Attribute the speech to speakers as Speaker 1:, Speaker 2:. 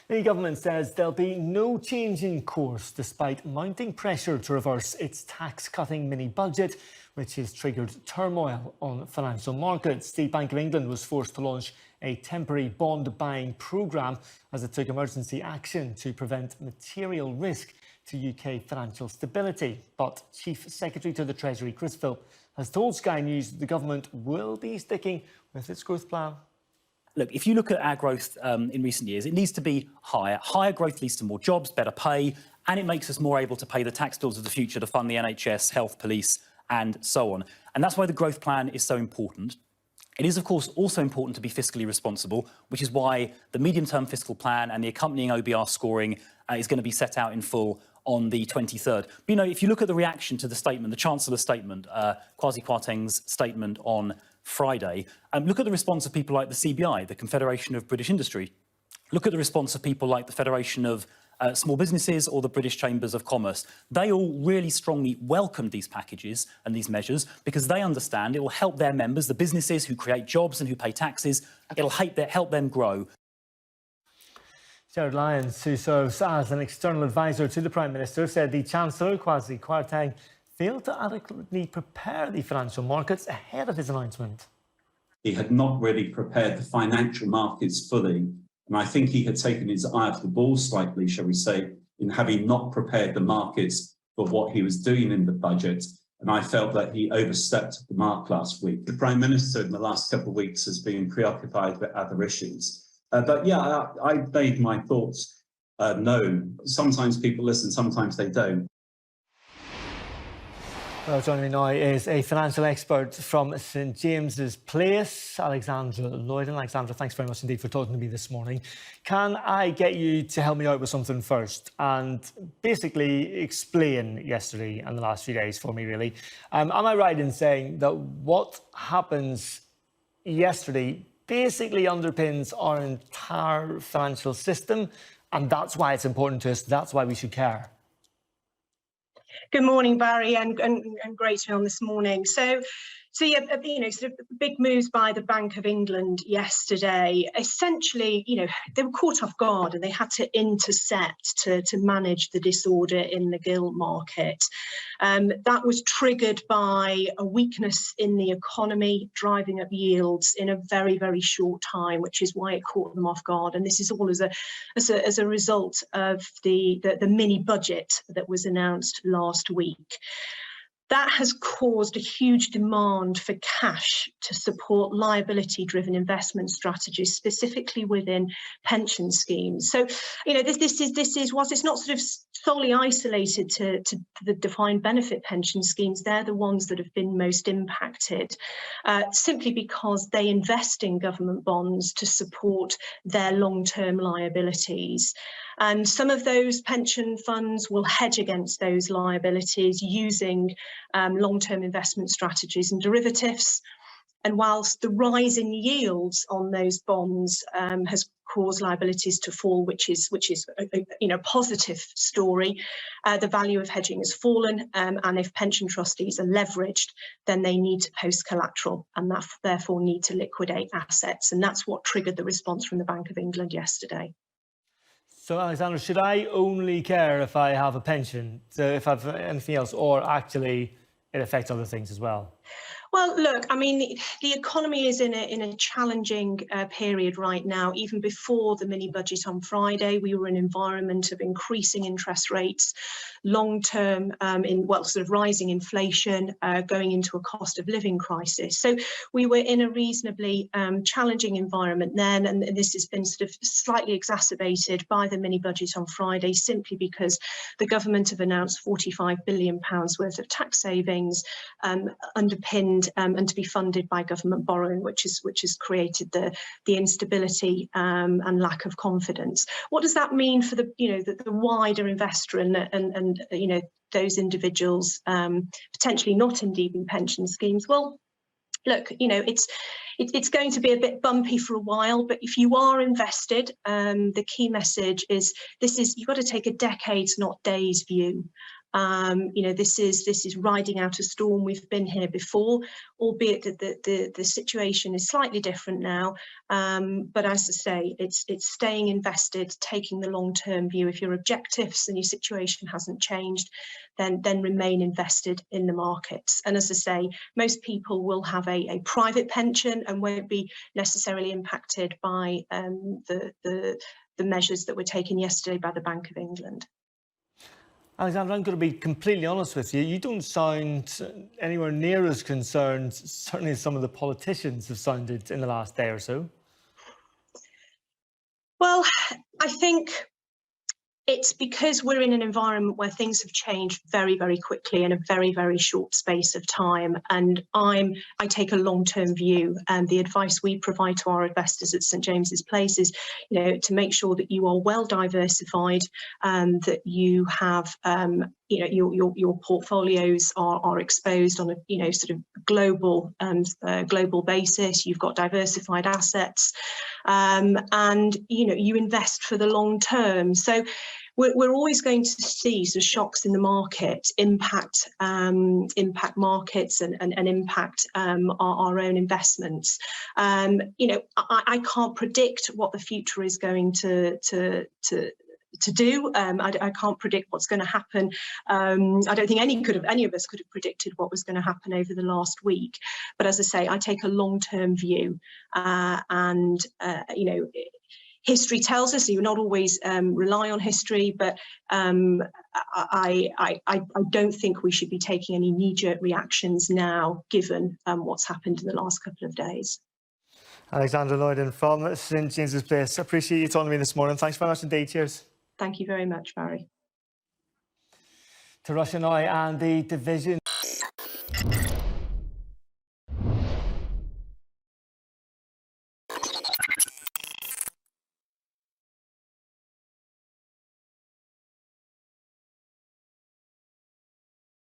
Speaker 1: The government says there'll be no change in course despite mounting pressure to reverse its tax-cutting mini-budget, which has triggered turmoil on financial markets. The Bank of England was forced to launch a temporary bond buying programme as it took emergency action to prevent material risk to UK financial stability. But Chief Secretary to the Treasury, Chris Philp, has told Sky News the government will be sticking with its growth plan.
Speaker 2: Look, if you look at our growth in recent years, it needs to be higher. Higher growth leads to more jobs, better pay, and it makes us more able to pay the tax bills of the future to fund the NHS, health, police, and so on. And that's why the growth plan is so important. It is, of course, also important to be fiscally responsible, which is why the medium-term fiscal plan and the accompanying OBR scoring is going to be set out in full on the 23rd. But, you know, if you look at the reaction to the statement, the Chancellor's statement, Kwasi Kwarteng's statement on Friday, look at the response of people like the CBI, the Confederation of British Industry. Look at the response of people like the Federation of Small Businesses or the British Chambers of Commerce. They all really strongly welcomed these packages and these measures because they understand it will help their members, the businesses who create jobs and who pay taxes. It'll help them grow.
Speaker 1: Gerard Lyons, who serves as an external advisor to the Prime Minister, said the Chancellor, Kwasi Kwarteng, failed to adequately prepare the financial markets ahead of his announcement.
Speaker 3: He had not really prepared the financial markets fully, and I think he had taken his eye off the ball slightly, shall we say, in having not prepared the markets for what he was doing in the budget, and I felt that he overstepped the mark last week. The Prime Minister in the last couple of weeks has been preoccupied with other issues. But yeah, I made my thoughts known. Sometimes people listen, sometimes they don't.
Speaker 1: Well, joining me now is a financial expert from St James's Place, Alexandra Lloyden. Alexandra, thanks very much indeed for talking to me this morning. Can I get you to help me out with something first and basically explain yesterday and the last few days for me, really? Am I right in saying that what happens yesterday basically underpins our entire financial system, and that's why it's important to us, that's why we should care?
Speaker 4: Good morning, Barry, and great to be on this morning. So yeah, you know, sort of big moves by the Bank of England yesterday. Essentially, you know, they were caught off guard and they had to intercept to manage the disorder in the gilt market. That was triggered by a weakness in the economy, driving up yields in a very, very short time, which is why it caught them off guard. And this is all as a result of the mini budget that was announced last week. That has caused a huge demand for cash to support liability-driven investment strategies, specifically within pension schemes. So, you know, this is whilst it's not sort of solely isolated to the defined benefit pension schemes, they're the ones that have been most impacted, simply because they invest in government bonds to support their long-term liabilities. And some of those pension funds will hedge against those liabilities using long-term investment strategies and derivatives. And whilst the rise in yields on those bonds has caused liabilities to fall, which is a positive story, the value of hedging has fallen, and if pension trustees are leveraged, then they need to post collateral and therefore need to liquidate assets. And that's what triggered the response from the Bank of England yesterday.
Speaker 1: So, Alexandra, should I only care if I have a pension, so if I have anything else, or actually it affects other things as well?
Speaker 4: Well, look, I mean, the economy is in a challenging period right now. Even before the mini budget on Friday, we were in an environment of increasing interest rates, long-term, sort of rising inflation, going into a cost of living crisis. So we were in a reasonably challenging environment then, and this has been sort of slightly exacerbated by the mini budget on Friday, simply because the government have announced £45 billion worth of tax savings, underpinned and to be funded by government borrowing, which has created the instability and lack of confidence. What does that mean for the wider investor and you know, those individuals potentially not indeed in pension schemes? Well, look, you know, it's going to be a bit bumpy for a while, but if you are invested, the key message is you've got to take a decades, not days view. This is riding out a storm. We've been here before, albeit that the situation is slightly different now. But as I say, it's staying invested, taking the long-term view. If your objectives and your situation hasn't changed, then remain invested in the markets. And as I say, most people will have a private pension and won't be necessarily impacted by the measures that were taken yesterday by the Bank of England.
Speaker 1: Alexandra, I'm going to be completely honest with you. You don't sound anywhere near as concerned, certainly as some of the politicians have sounded in the last day or so.
Speaker 4: Well, I think it's because we're in an environment where things have changed very, very quickly in a very, very short space of time. And I take a long-term view, and the advice we provide to our investors at St James's Place is, to make sure that you are well diversified, that you have, your portfolios are exposed on a, sort of global basis. You've got diversified assets, and you invest for the long term. So we're always going to see sort of shocks in the market impact markets and impact our own investments. I can't predict what the future is going to do. I can't predict what's going to happen. I don't think any of us could have predicted what was going to happen over the last week. But as I say, I take a long-term view, and history tells us, so you're not always rely on history, but I don't think we should be taking any knee-jerk reactions now, given what's happened in the last couple of days.
Speaker 1: Alexandra Lloyden from St James's Place. I appreciate you talking to me this morning. Thanks very much indeed. Cheers.
Speaker 4: Thank you very much, Barry.
Speaker 1: To Russia now, and the division